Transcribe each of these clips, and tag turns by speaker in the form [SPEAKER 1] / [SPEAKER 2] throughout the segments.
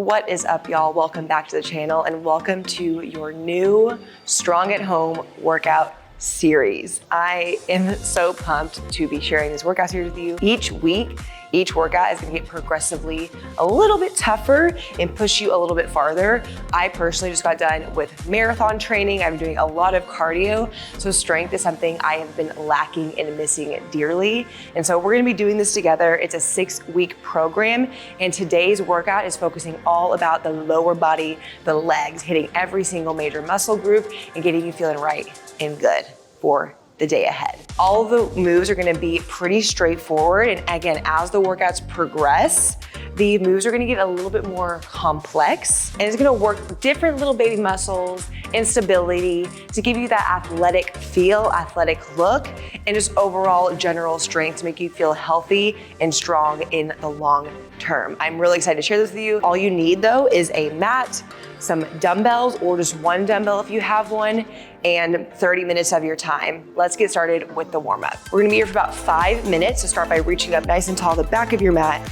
[SPEAKER 1] What is up, y'all? Welcome back to the channel and welcome to your new Strong at Home workout series. I am so pumped to be sharing this workout series with you. Each week, each workout is gonna get progressively a little bit tougher and push you a little bit farther. I personally just got done with marathon training. I'm doing a lot of cardio. So strength is something I have been lacking and missing dearly. And so we're gonna be doing this together. It's a 6-week program. And today's workout is focusing all about the lower body, the legs, hitting every single major muscle group and getting you feeling right and good for the day ahead. All the moves are gonna be pretty straightforward. And again, as the workouts progress, the moves are gonna get a little bit more complex and it's gonna work different little baby muscles and stability to give you that athletic feel, athletic look, and just overall general strength to make you feel healthy and strong in the long term. I'm really excited to share this with you. All you need though is a mat, some dumbbells or just one dumbbell if you have one, and 30 minutes of your time. Let's get started with the warm up. We're gonna be here for about 5 minutes. So start by reaching up nice and tall the back of your mat.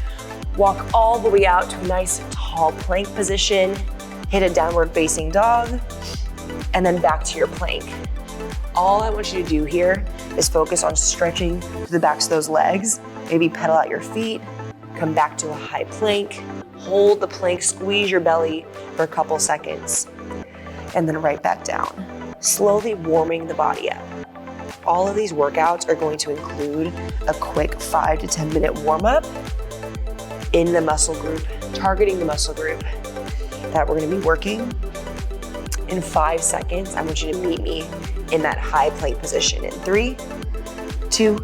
[SPEAKER 1] Walk all the way out to a nice tall plank position. Hit a downward facing dog and then back to your plank. All I want you to do here is focus on stretching to the backs of those legs. Maybe pedal out your feet, come back to a high plank, hold the plank, squeeze your belly for a couple seconds, and then right back down. Slowly warming the body up. All of these workouts are going to include a quick 5 to 10 minute warm up in the muscle group, targeting the muscle group that we're gonna be working. In 5 seconds, I want you to meet me in that high plank position in 3, 2,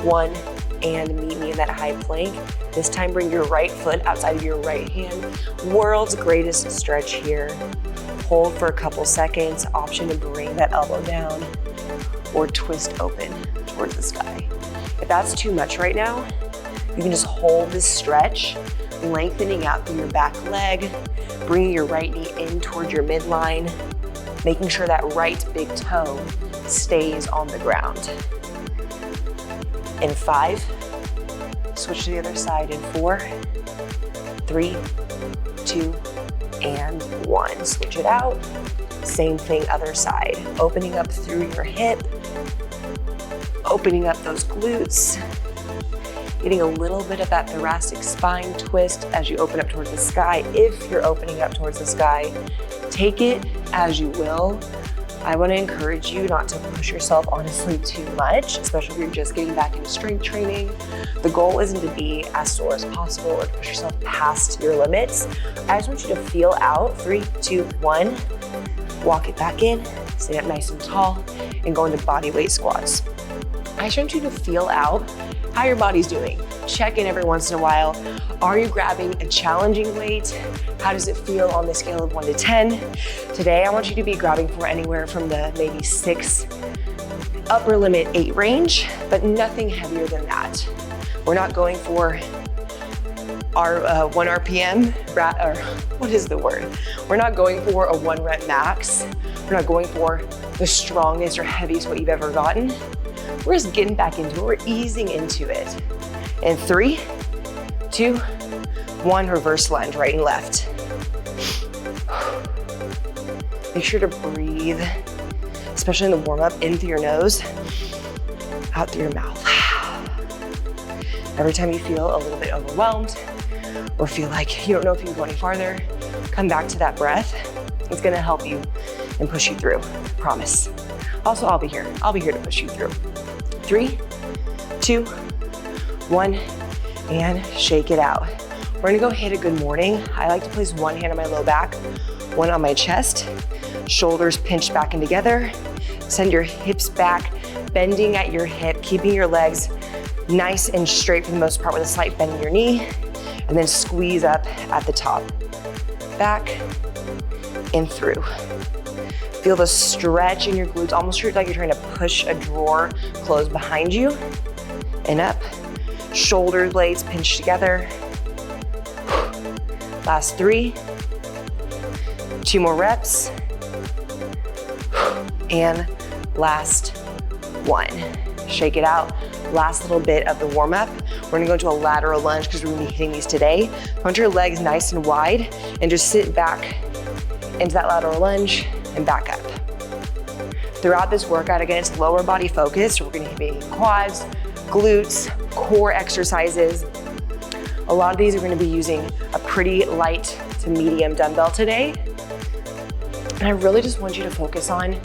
[SPEAKER 1] 1, and meet me in that high plank. This time, bring your right foot outside of your right hand. World's greatest stretch here. Hold for a couple seconds, option to bring that elbow down or twist open towards the sky. If that's too much right now, you can just hold this stretch, lengthening out through your back leg, bringing your right knee in towards your midline, making sure that right big toe stays on the ground. In 5, switch to the other side in 4, 3, 2, and 1. Switch it out. Same thing, other side. Opening up through your hip, opening up those glutes, getting a little bit of that thoracic spine twist as you open up towards the sky. If you're opening up towards the sky, take it as you will. I want to encourage you not to push yourself honestly too much, especially if you're just getting back into strength training. The goal isn't to be as sore as possible or to push yourself past your limits. I just want you to feel out. 3, 2, 1. Walk it back in, sit up nice and tall, and go into body weight squats. I just want you to feel out how your body's doing. Check in every once in a while. Are you grabbing a challenging weight? How does it feel on the scale of 1 to 10? Today, I want you to be grabbing for anywhere from the maybe 6, upper limit 8 range, but nothing heavier than that. We're not going for our 1 RPM, or what is the word? We're not going for a 1 rep max. We're not going for the strongest or heaviest weight you've ever gotten. We're just getting back into it. We're easing into it. In 3, 2, 1, reverse lunge, right and left. Make sure to breathe, especially in the warm up, in through your nose, out through your mouth. Every time you feel a little bit overwhelmed or feel like you don't know if you can go any farther, come back to that breath. It's gonna help you and push you through, promise. Also, I'll be here. I'll be here to push you through. 3, 2, 1, and shake it out. We're gonna go hit a good morning. I like to place one hand on my low back, one on my chest, shoulders pinched back and together. Send your hips back, bending at your hip, keeping your legs nice and straight for the most part with a slight bend in your knee, and then squeeze up at the top. Back and through. Feel the stretch in your glutes, almost like you're trying to push a drawer closed behind you, and up. Shoulder blades pinched together. Last 3, 2 more reps, and last 1. Shake it out. last little bit of the warm up. We're gonna go into a lateral lunge because we're gonna be hitting these today. Punch your legs nice and wide and just sit back into that lateral lunge and back up. Throughout this workout, again, it's lower body focused. We're gonna be quads, glutes, core exercises. A lot of these are gonna be using a pretty light to medium dumbbell today. And I really just want you to focus on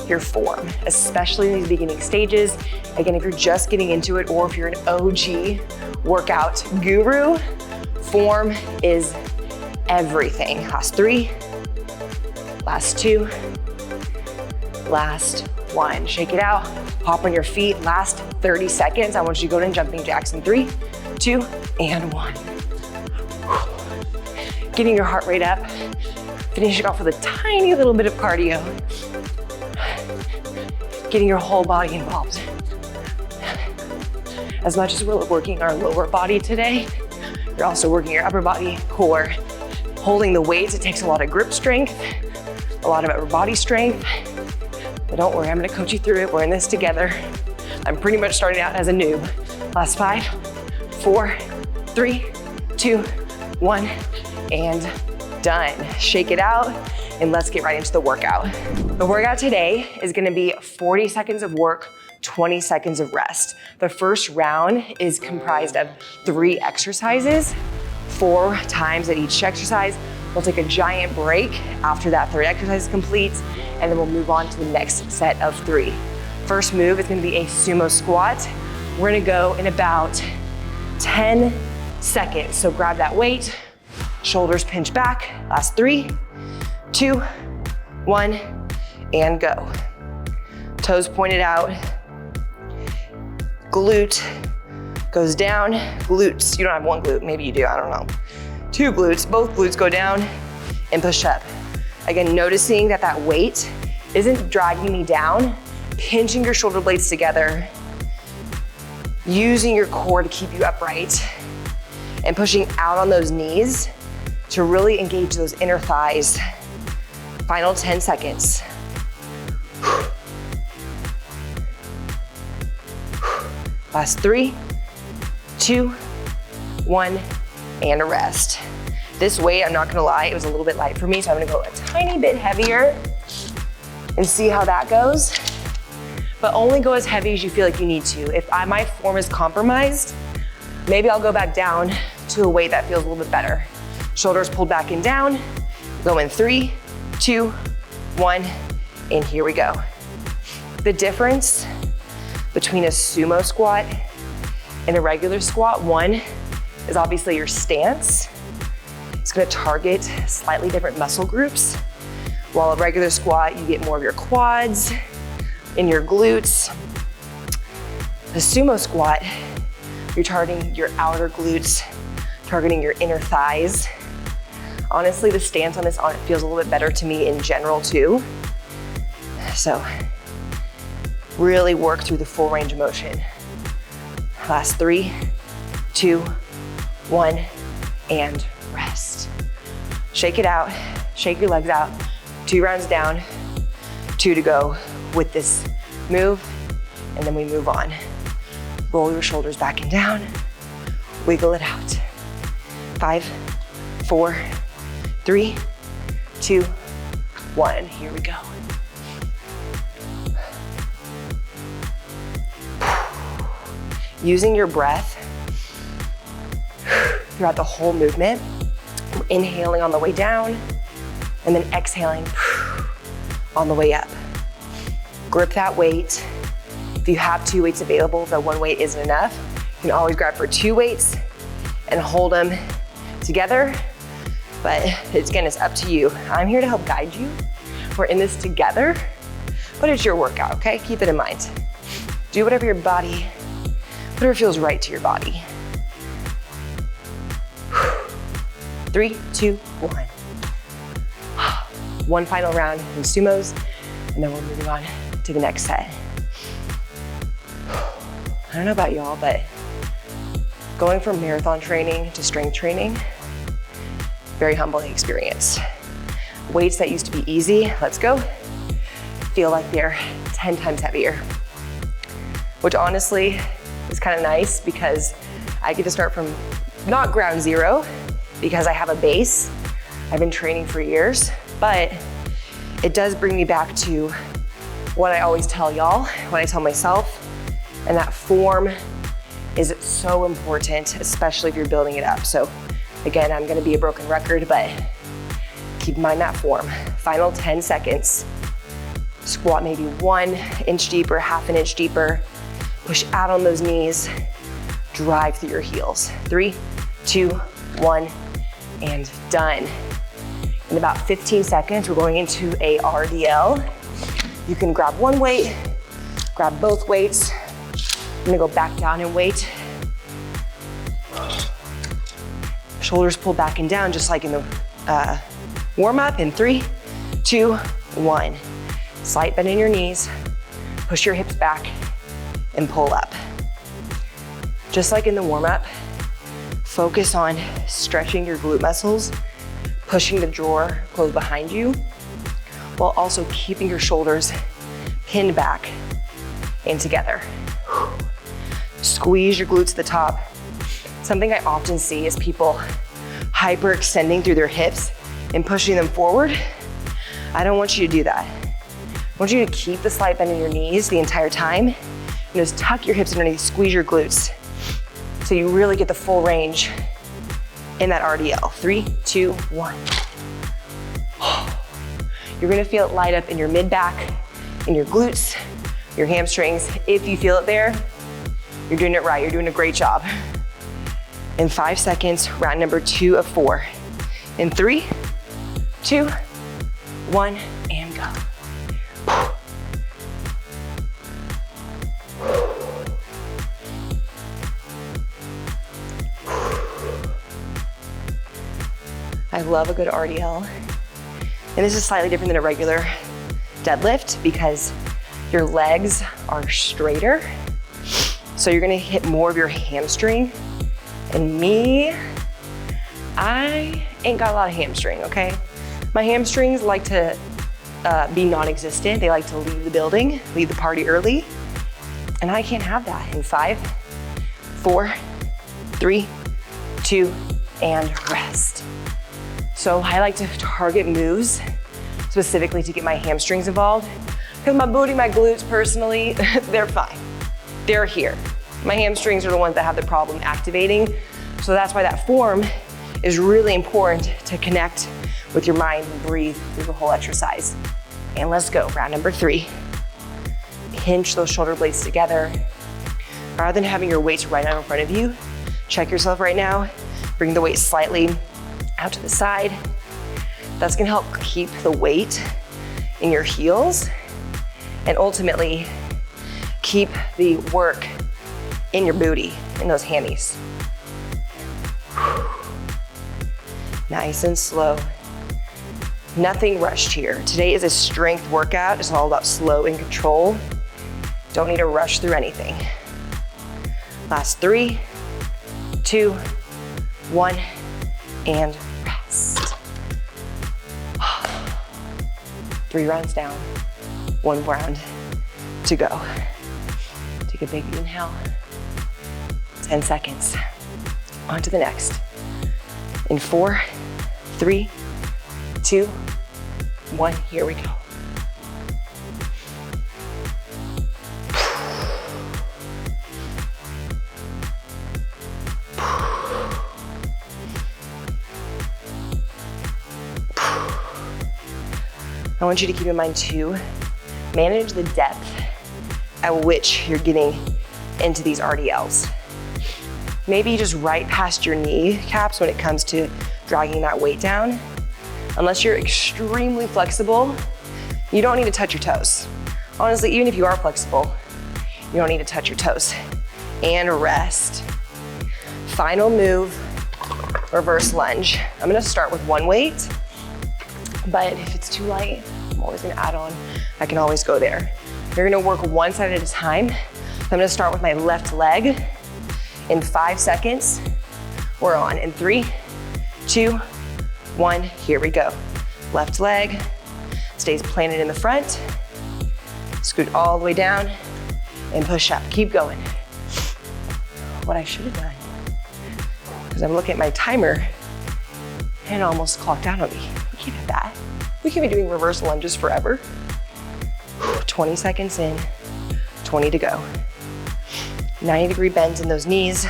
[SPEAKER 1] your form, especially in these beginning stages. Again, if you're just getting into it or if you're an OG workout guru, form is everything. Last 3, last 2, last 1. Shake it out, hop on your feet. Last 30 seconds. I want you to go to jumping jacks in 3, 2, and 1. Getting your heart rate up, finishing off with a tiny little bit of cardio. Getting your whole body involved. As much as we're working our lower body today, you're also working your upper body, core. Holding the weights, it takes a lot of grip strength, a lot of upper body strength. But don't worry, I'm gonna coach you through it. We're in this together. I'm pretty much starting out as a noob. Last 5, 4, 3, 2, 1, and done. Shake it out, and let's get right into the workout. The workout today is gonna be 40 seconds of work, 20 seconds of rest. The first round is comprised of 3 exercises, 4 times at each exercise. We'll take a giant break after that 3rd exercise is complete, and then we'll move on to the next set of 3. First move is gonna be a sumo squat. We're gonna go in about 10 seconds. So grab that weight, shoulders pinch back. Last 3, 2, 1, and go. Toes pointed out. Glute goes down. Glutes, you don't have 1 glute, maybe you do, I don't know. 2 glutes, both glutes go down and push up. Again, noticing that that weight isn't dragging me down, pinching your shoulder blades together, using your core to keep you upright, and pushing out on those knees to really engage those inner thighs. Final 10 seconds. Last 3, 2, 1, and a rest. This weight, I'm not gonna lie, it was a little bit light for me, so I'm gonna go a tiny bit heavier and see how that goes. But only go as heavy as you feel like you need to. If my form is compromised, maybe I'll go back down to a weight that feels a little bit better. Shoulders pulled back and down. Go in 3, 2, 1, and here we go. The difference between a sumo squat and a regular squat, 1 is obviously your stance. It's gonna target slightly different muscle groups. While a regular squat, you get more of your quads and your glutes. The sumo squat, you're targeting your outer glutes, targeting your inner thighs. Honestly, the stance on this feels a little bit better to me in general too. So really work through the full range of motion. Last 3, 2, 1, and rest. Shake it out, shake your legs out. 2 rounds down, 2 to go with this move, and then we move on. Roll your shoulders back and down, wiggle it out. 5, 4, 3, 2, 1, here we go. Using your breath throughout the whole movement. Inhaling on the way down, and then exhaling on the way up. Grip that weight. If you have 2 weights available, but 1 weight isn't enough, you can always grab for 2 weights and hold them together. But again, it's up to you. I'm here to help guide you. We're in this together, but it's your workout, okay? Keep it in mind. Do whatever whatever feels right to your body. 3, 2, 1. 1 final round in sumos, and then we're moving on to the next set. I don't know about y'all, but going from marathon training to strength training, very humbling experience. Weights that used to be easy, let's go, feel like they're 10 times heavier. Which honestly, is kind of nice because I get to start from not ground zero because I have a base. I've been training for years, but it does bring me back to what I always tell y'all, what I tell myself, and that form is so important, especially if you're building it up. So again, I'm gonna be a broken record, but keep in mind that form. Final 10 seconds. Squat maybe 1 inch deeper, half an inch deeper. Push out on those knees. Drive through your heels. 3, 2, 1, and done. In about 15 seconds, we're going into a RDL. You can grab one weight, grab both weights. I'm gonna go back down and weight. Shoulders pull back and down, just like in the warm up. In 3, 2, 1. Slight bend in your knees, push your hips back, and pull up. Just like in the warm up, focus on stretching your glute muscles, pushing the drawer closed behind you, while also keeping your shoulders pinned back and together. Squeeze your glutes to the top. Something I often see is people hyperextending through their hips and pushing them forward. I don't want you to do that. I want you to keep the slight bend in your knees the entire time. And just tuck your hips underneath, squeeze your glutes. So you really get the full range in that RDL. 3, 2, 1. You're gonna feel it light up in your mid-back, in your glutes, your hamstrings. If you feel it there, you're doing it right. You're doing a great job. In 5 seconds, round number 2 of 4. In 3, 2, 1, and go. I love a good RDL. And this is slightly different than a regular deadlift because your legs are straighter. So you're gonna hit more of your hamstring. And me, I ain't got a lot of hamstring, okay? My hamstrings like to be non-existent. They like to leave the building, leave the party early. And I can't have that. In 5, 4, 3, 2, and rest. So I like to target moves specifically to get my hamstrings involved because my booty, my glutes personally, they're fine. They're here. My hamstrings are the ones that have the problem activating. So that's why that form is really important to connect with your mind and breathe through the whole exercise. And let's go, round number 3. Pinch those shoulder blades together. Rather than having your weights right now in front of you, check yourself right now. Bring the weight slightly out to the side. That's gonna help keep the weight in your heels and ultimately keep the work in your booty, in those hammies. Nice and slow. Nothing rushed here. Today is a strength workout. It's all about slow and control. Don't need to rush through anything. Last 3, 2, 1, and rest. 3 rounds down, 1 round to go. Take a big inhale. 10 seconds. On to the next. In 4, 3, 2, 1, here we go. I want you to keep in mind too, manage the depth at which you're getting into these RDLs. Maybe just right past your kneecaps when it comes to dragging that weight down. Unless you're extremely flexible, you don't need to touch your toes. Honestly, even if you are flexible, you don't need to touch your toes. And rest. Final move, reverse lunge. I'm gonna start with 1 weight, but if it's too light, I'm always gonna add on. I can always go there. You're gonna work one side at a time. So I'm gonna start with my left leg. In 5 seconds, we're on. In 3, 2, 1, here we go. Left leg stays planted in the front. Scoot all the way down and push up. Keep going. what I should have done. Because I'm looking at my timer and it almost clocked out on me. We can't have that. We can't be doing reverse lunges forever. 20 seconds in, 20 to go. 90-degree bends in those knees.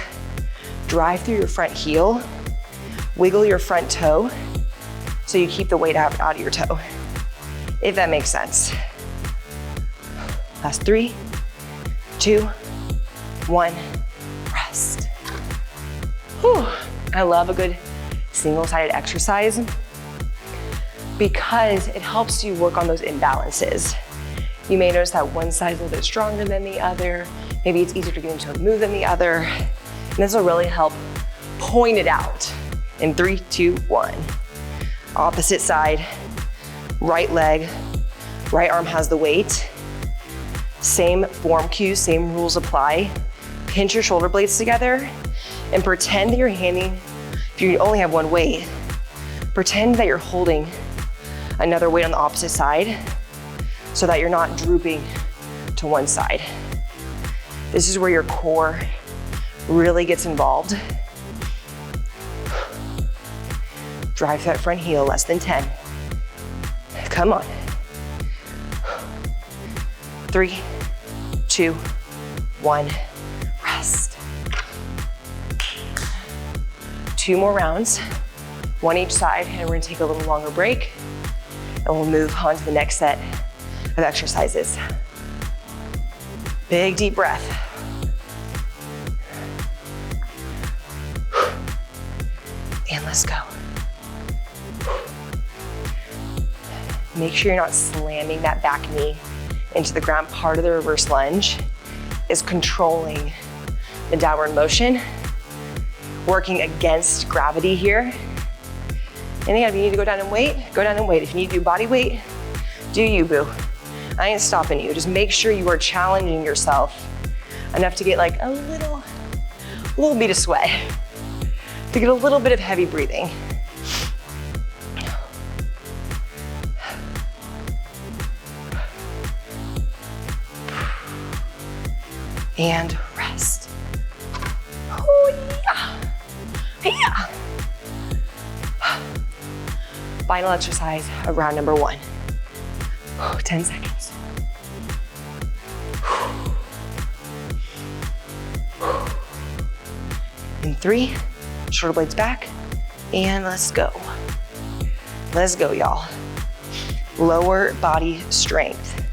[SPEAKER 1] Drive through your front heel. Wiggle your front toe so you keep the weight out of your toe, if that makes sense. Last 3, 2, 1, rest. Whew. I love a good single-sided exercise because it helps you work on those imbalances. You may notice that one side is a little bit stronger than the other. Maybe it's easier to get into a move than the other. And this will really help point it out in 3, 2, 1. Opposite side, right leg, right arm has the weight. Same form cues, same rules apply. Pinch your shoulder blades together and pretend that you're handing, if you only have one weight, pretend that you're holding another weight on the opposite side so that you're not drooping to one side. This is where your core really gets involved. Drive that front heel, less than 10. Come on. 3, 2, 1, rest. 2 more rounds, 1 each side, and we're gonna take a little longer break, and we'll move on to the next set of exercises. Big deep breath. And let's go. Make sure you're not slamming that back knee into the ground. Part of the reverse lunge is controlling the downward motion, working against gravity here. And again, if you need to go down and weight, go down and weight. If you need to do body weight, do you, boo. I ain't stopping you. Just make sure you are challenging yourself enough to get like a little bit of sweat, to get a little bit of heavy breathing. And rest. Oh yeah, yeah. Final exercise of round number 1. 10 seconds. In 3, shoulder blades back, and let's go. Let's go, y'all. Lower body strength.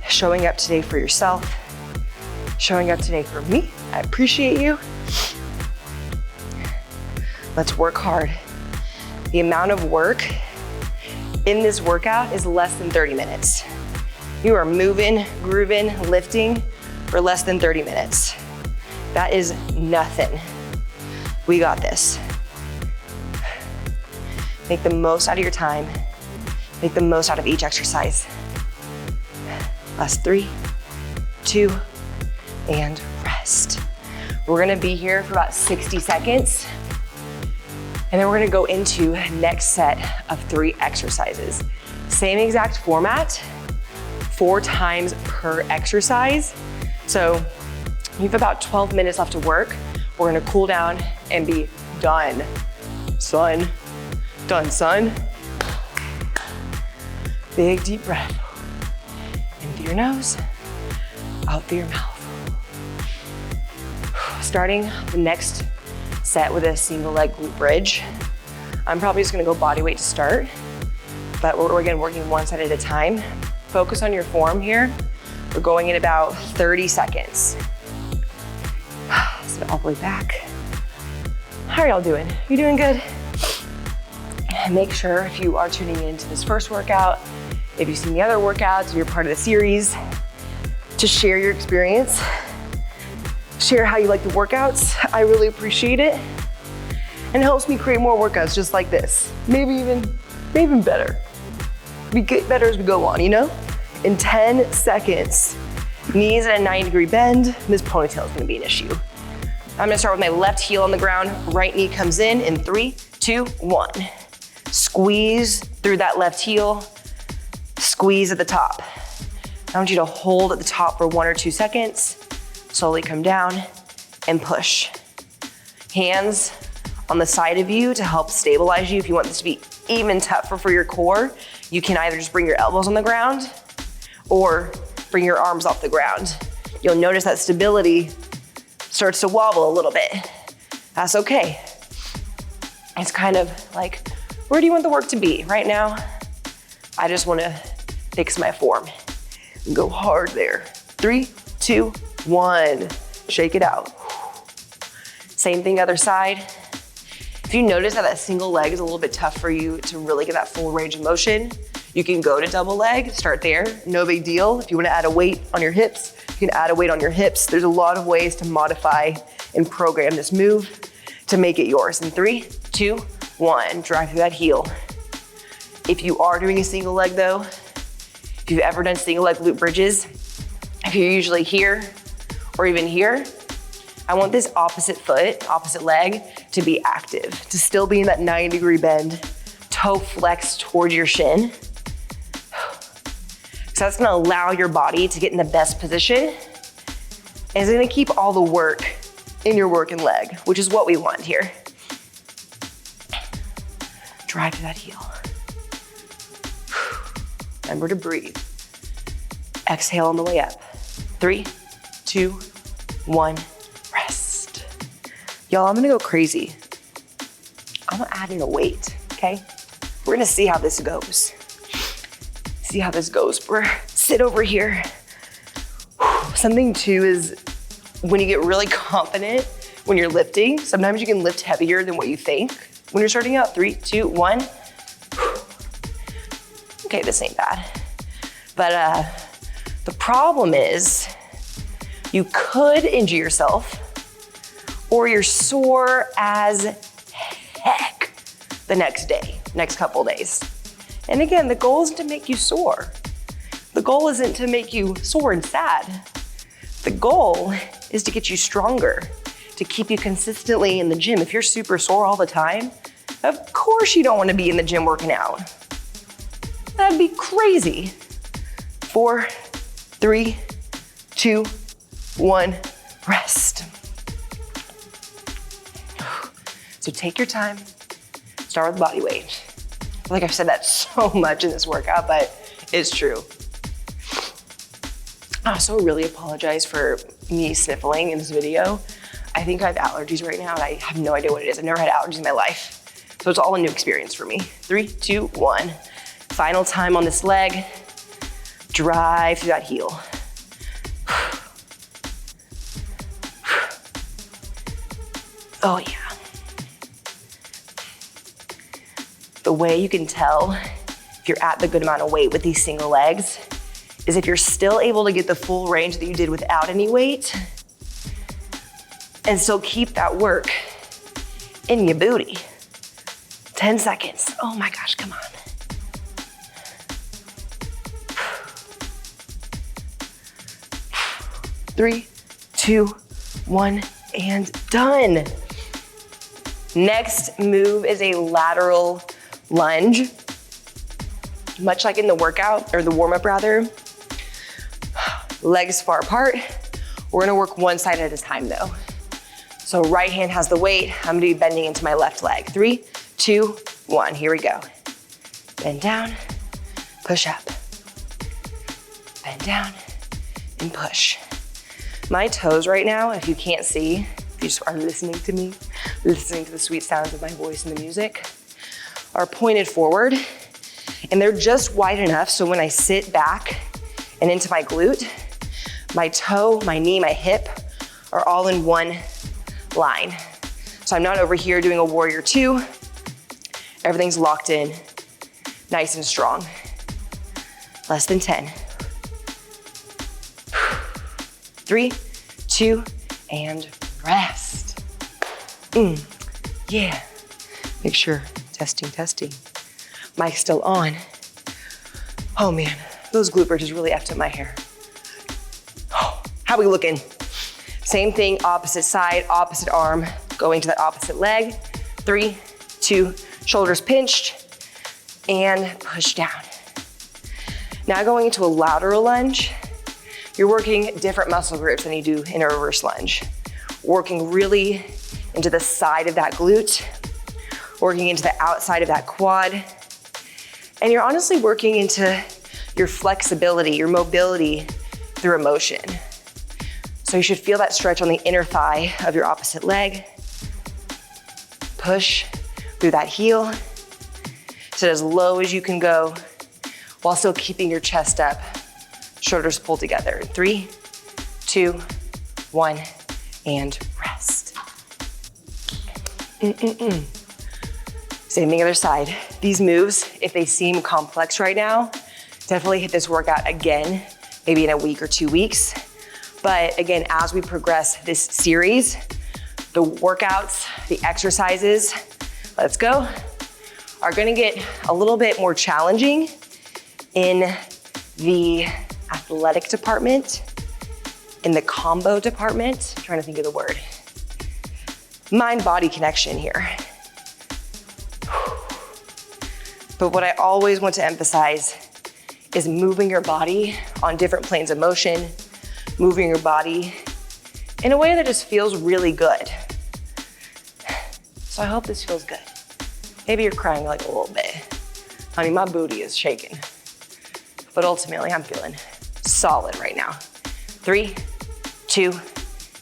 [SPEAKER 1] Showing up today for yourself, showing up today for me. I appreciate you. Let's work hard. The amount of work in this workout is less than 30 minutes. You are moving, grooving, lifting for less than 30 minutes. That is nothing. We got this. Make the most out of your time. Make the most out of each exercise. Last 3, 2, and rest. We're gonna be here for about 60 seconds. And then we're gonna go into next set of 3 exercises. Same exact format, 4 times per exercise. So you have about 12 minutes left to work. We're gonna cool down and be done. Son, done, son. Big deep breath. In through your nose, out through your mouth. Starting the next set with a single leg glute bridge. I'm probably just gonna go body weight to start, but we're again working one side at a time. Focus on your form here. We're going in about 30 seconds. Sit all the way back. How are y'all doing? You doing good? And make sure if you are tuning into this first workout, if you've seen the other workouts, if you're part of the series, to share your experience. Share how you like the workouts. I really appreciate it. And it helps me create more workouts just like this. Maybe even better. We get better as we go on, you know? In 10 seconds, knees at a 90-degree bend. This ponytail is gonna be an issue. I'm gonna start with my left heel on the ground. Right knee comes in 3, 2, 1. Squeeze through that left heel. Squeeze at the top. I want you to hold at the top for 1 or 2 seconds. Slowly come down and push. Hands on the side of you to help stabilize you. If you want this to be even tougher for your core, you can either just bring your elbows on the ground or bring your arms off the ground. You'll notice that stability starts to wobble a little bit. That's okay. It's kind of like, where do you want the work to be? Right now, I just wanna fix my form. Go hard there. 3, 2, 1. Shake it out. Same thing other side. If you notice that single leg is a little bit tough for you to really get that full range of motion, you can go to double leg, start there, no big deal. If you wanna add a weight on your hips, you can add a weight on your hips. There's a lot of ways to modify and program this move to make it yours. In 3, 2, 1, drive through that heel. If you are doing a single leg though, if you've ever done single leg glute bridges, if you're usually here or even here, I want this opposite foot, opposite leg to be active, to still be in that 90-degree bend, toe flex towards your shin. So that's gonna allow your body to get in the best position. And it's gonna keep all the work in your working leg, which is what we want here. Drive to that heel. Remember to breathe. Exhale on the way up. 3, 2, 1, rest. Y'all, I'm gonna go crazy. I'm gonna add in a weight, okay? We're gonna see how this goes. See how this goes. We're sit over here. Something too is when you get really confident when you're lifting, sometimes you can lift heavier than what you think. When you're starting out, 3, 2, 1. Okay, this ain't bad. But the problem is you could injure yourself or you're sore as heck the next day, next couple days. And again, the goal isn't to make you sore. The goal isn't to make you sore and sad. The goal is to get you stronger, to keep you consistently in the gym. If you're super sore all the time, of course you don't want to be in the gym working out. That'd be crazy. 4, 3, 2, 1, rest. So take your time, start with body weight. I feel like I've said that so much in this workout, but it's true. I also really apologize for me sniffling in this video. I think I have allergies right now and I have no idea what it is. I've never had allergies in my life. So it's all a new experience for me. 3, 2, 1. Final time on this leg. Drive through that heel. Oh yeah. The way you can tell if you're at the good amount of weight with these single legs is if you're still able to get the full range that you did without any weight and still keep that work in your booty. 10 seconds. Oh my gosh, come on. Three, 2, 1, and done. Next move is a lateral lunge. Much like in the workout, or the warm-up rather, legs far apart. We're gonna work one side at a time though. So right hand has the weight. I'm gonna be bending into my left leg. 3, 2, 1, here we go. Bend down, push up. Bend down and push. My toes right now, if you can't see, if you just are listening to me, listening to the sweet sounds of my voice and the music, are pointed forward, and they're just wide enough so when I sit back and into my glute, my toe, my knee, my hip are all in one line. So I'm not over here doing a warrior 2. Everything's locked in, nice and strong. Less than 10. 3, 2, and rest. Yeah. Make sure, testing. Mic's still on. Oh man, those glute bridges really effed up my hair. Oh, how we looking? Same thing, opposite side, opposite arm, going to that opposite leg. 3, 2, shoulders pinched, and push down. Now going into a lateral lunge, you're working different muscle groups than you do in a reverse lunge. working really into the side of that glute, working into the outside of that quad. And you're honestly working into your flexibility, your mobility through a motion. So you should feel that stretch on the inner thigh of your opposite leg. Push through that heel. Sit as low as you can go while still keeping your chest up, shoulders pulled together. 3, 2, 1, and rest. Same thing other side. These moves, if they seem complex right now, definitely hit this workout again, maybe in a week or 2 weeks. But again, as we progress this series, the workouts, the exercises, let's go, are gonna get a little bit more challenging in the athletic department, in the combo department, I'm trying to think of the word. Mind-body connection here. But what I always want to emphasize is moving your body on different planes of motion, moving your body in a way that just feels really good. So I hope this feels good. Maybe you're crying like a little bit. I mean, my booty is shaking. But ultimately, I'm feeling solid right now. 3, 2,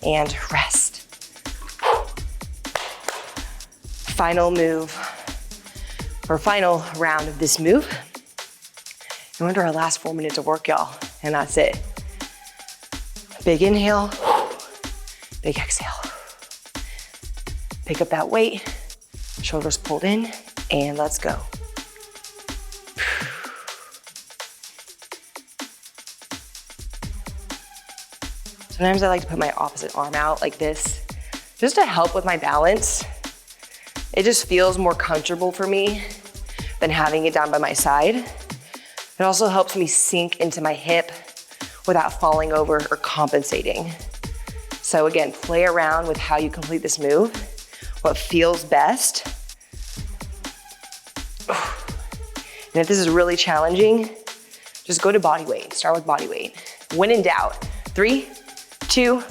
[SPEAKER 1] and rest. Final move, or final round of this move. And we're into our last 4 minutes of work, y'all, and that's it. Big inhale, big exhale. Pick up that weight, shoulders pulled in, and let's go. Sometimes I like to put my opposite arm out like this, just to help with my balance. It just feels more comfortable for me than having it down by my side. It also helps me sink into my hip without falling over or compensating. So again, play around with how you complete this move, what feels best. And if this is really challenging, just go to body weight. Start with body weight. When in doubt, 3, 2,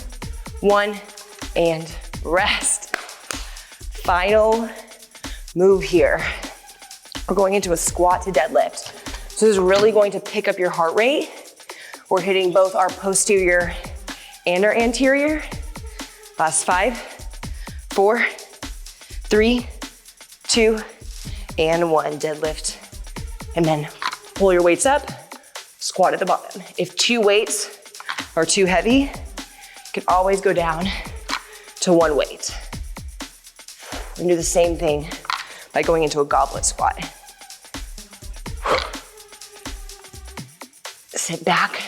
[SPEAKER 1] 1, and rest. Final move here. We're going into a squat to deadlift. So this is really going to pick up your heart rate. We're hitting both our posterior and our anterior. Last 5, 4, 3, 2, and 1. Deadlift. And then pull your weights up, squat at the bottom. If 2 weights are too heavy, you can always go down to 1 weight. We can do the same thing by going into a goblet squat. Sit back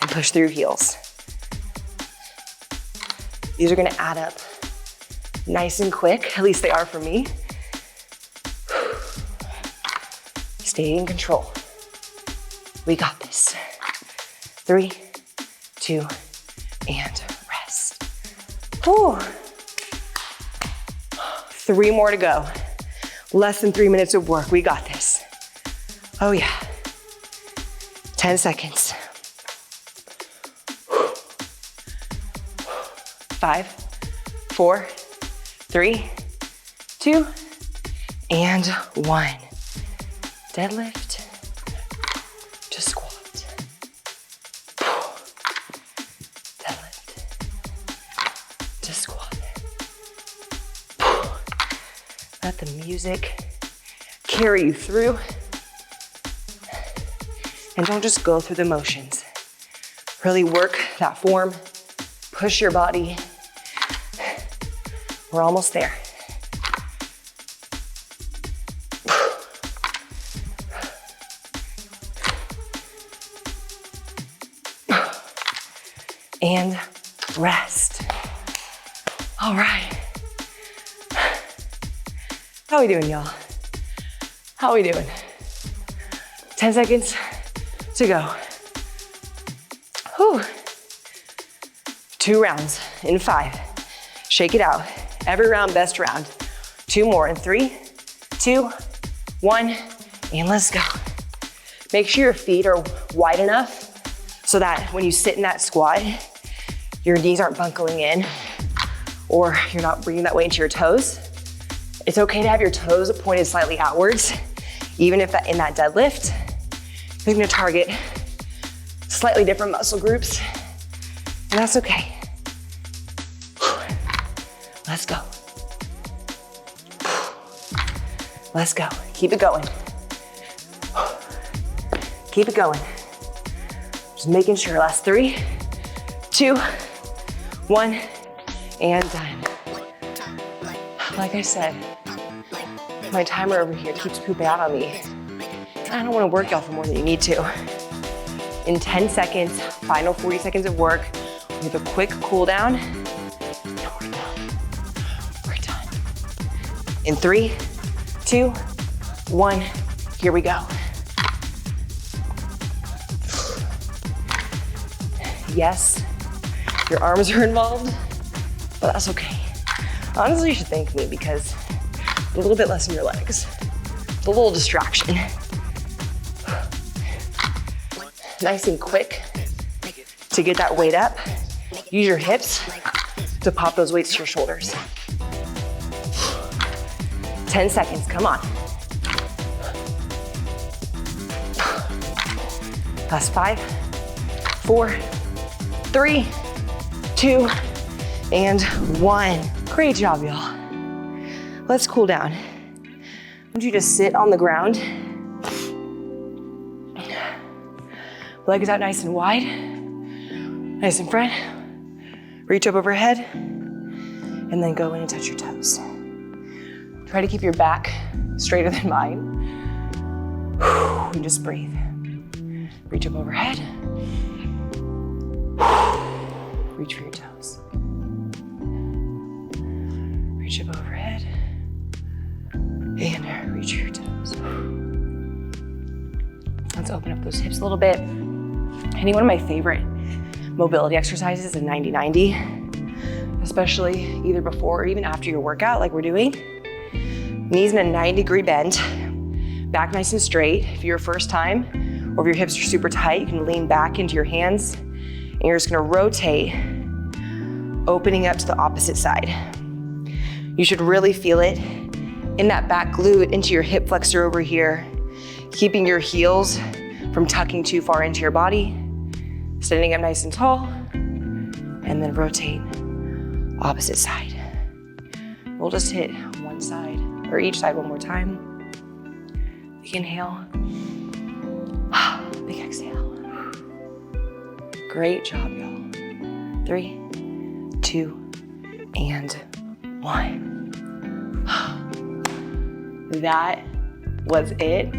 [SPEAKER 1] and push through your heels. These are gonna add up nice and quick, at least they are for me. Stay in control. We got this. 3, 2, and rest. Whew. 3 more to go. Less than 3 minutes of work. We got this. Oh yeah. 10 seconds. 5, 4, 3, 2, and 1. Deadlift to squat. Deadlift to squat. Let the music carry you through. And don't just go through the motions. Really work that form. Push your body. We're almost there. And rest. All right. How we doing, y'all? How we doing? 10 seconds to go. Whew. 2 rounds in 5. Shake it out. Every round, best round. 2 more in 3, 2, 1, and let's go. Make sure your feet are wide enough so that when you sit in that squat, your knees aren't buckling in. or you're not bringing that weight into your toes, it's okay to have your toes pointed slightly outwards, even if in that deadlift, you're gonna target slightly different muscle groups, and that's okay. Let's go. Let's go. Keep it going. Keep it going. Just making sure. Last 3, 2, 1, and done. Like I said, my timer over here keeps pooping out on me. I don't want to work y'all for more than you need to. In 10 seconds, final 40 seconds of work, we have a quick cool down, and we're done. We're done. In 3, 2, 1, here we go. Yes, your arms are involved, but that's okay. Honestly, you should thank me because a little bit less in your legs. It's a little distraction. Nice and quick to get that weight up. Use your hips to pop those weights to your shoulders. 10 seconds, come on. Last 5, 4, 3, 2, and 1. Great job, y'all. Let's cool down. I want you to sit on the ground. Legs out nice and wide, nice in front. Reach up overhead, and then go in and touch your toes. Try to keep your back straighter than mine. And just breathe. Reach up overhead. Reach for your toes. Reach up overhead. And reach for your toes. Let's open up those hips a little bit. I think one of my favorite mobility exercises is a 90-90, especially either before or even after your workout like we're doing. Knees in a 90-degree bend, back nice and straight. If you're first time, or if your hips are super tight, you can lean back into your hands, and you're just gonna rotate, opening up to the opposite side. You should really feel it in that back glute, into your hip flexor over here, keeping your heels from tucking too far into your body. Standing up nice and tall, and then rotate opposite side. We'll just hit one side, or each side one more time. Big inhale, big exhale. Great job, y'all. 3, 2, and 1. That was it.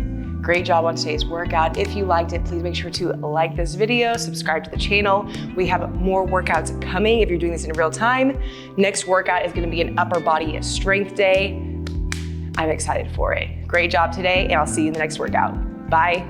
[SPEAKER 1] Great job on today's workout. If you liked it, please make sure to like this video, subscribe to the channel. We have more workouts coming if you're doing this in real time. Next workout is gonna be an upper body strength day. I'm excited for it. Great job today, and I'll see you in the next workout. Bye.